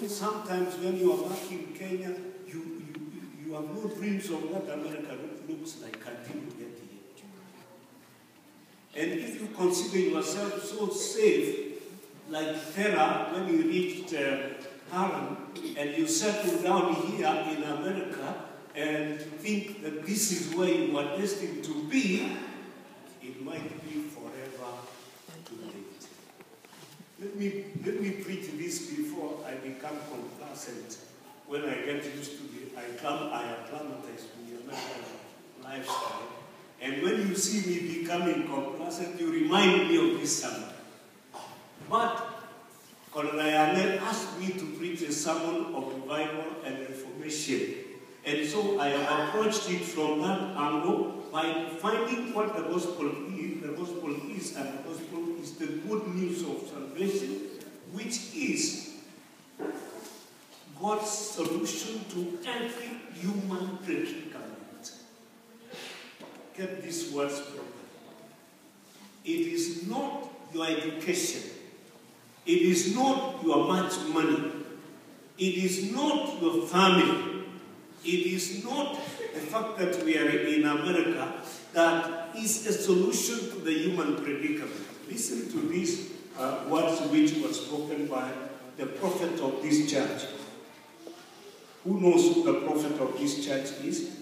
sometimes when you are back in Kenya, you have no dreams of what America looks like until you get here. And if you consider yourself so safe, like Terah, when you reached Haran, and you settle down here in America, and think that this is where you are destined to be, it might be forever too late. Let me preach this before I become complacent. When I get used to it, I acclimatize to the American lifestyle. And when you see me becoming complacent, you remind me of this sermon. But Colonel Ayane asked me to preach a sermon of revival and reformation. And so I have approached it from that angle by finding what the gospel is. The gospel is, and the gospel is the good news of salvation, which is God's solution to every human predicament. Get these words properly. It is not your education. It is not your much money. It is not your family. It is not the fact that we are in America that is a solution to the human predicament. Listen to these words which were spoken by the prophet of this church. Who knows who the prophet of this church is?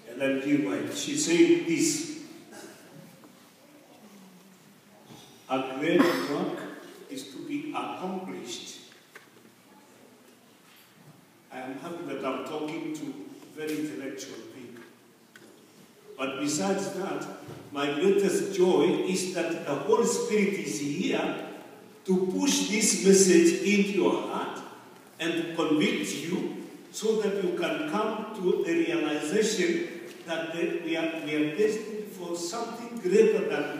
Ellen G. White. She said this: a great work is to be accomplished. I am happy that I'm talking to very intellectual people. But besides that, my greatest joy is that the Holy Spirit is here to push this message into your heart and to convict you so that you can come to a realization that we are destined for something greater than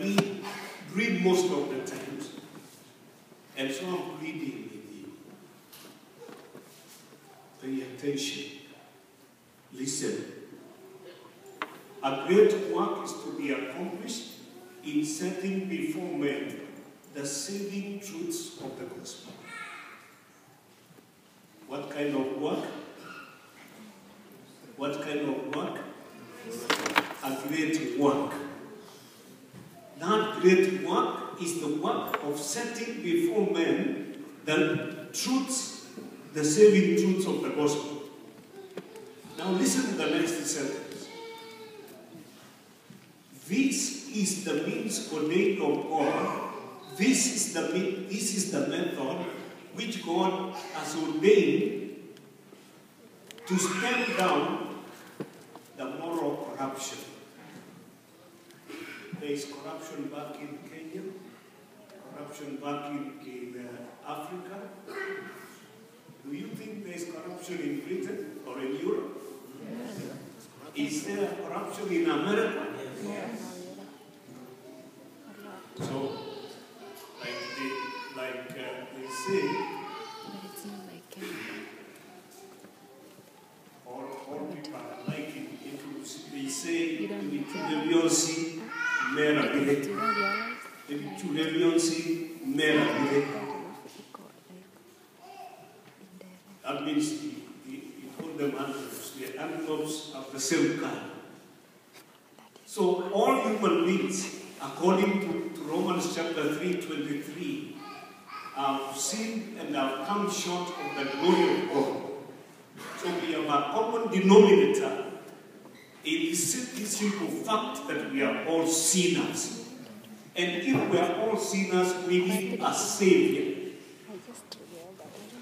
we dream most of the times. And so I'm pleading with you. Pay attention. Listen. A great work is to be accomplished in setting before men the saving truths of the gospel. What kind of work? What kind of work? A great work. That great work is the work of setting before men the truths, the saving truths of the gospel. Now listen to the next sentence. This is the means ordained of God. This is the method which God has ordained to stamp down the moral corruption. There is corruption back in Kenya, corruption back in Africa. Do you think there is corruption in Britain or in Europe? Yes. Is there corruption in America? Yes. So, like they say, but it's not like Kenya. All people are liking it. They say, Beyonce, Mera Bile. Beyonce, Mera Bile. That means you put them envelopes. The envelopes of the same kind. So all human beings, according to Romans chapter 3:23, have sinned and have come short of the glory of God. So we have a common denominator in this simple fact that we are all sinners. And if we are all sinners, we need a Savior.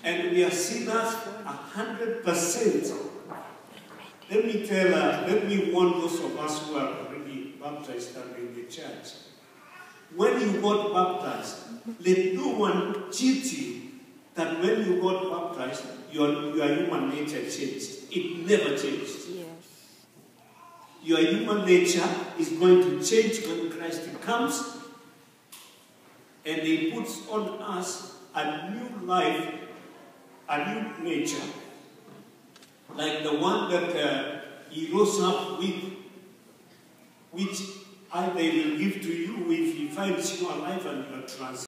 And we are sinners 100%. Let me warn those of us who are already baptized and in the church. When you got baptized, let no one cheat you that when you got baptized, your human nature changed. It never changed. Yes. Your human nature is going to change when Christ comes, and He puts on us a new life, a new nature, like the one that He rose up with, which either He will give to you if He finds you alive and you are transformed.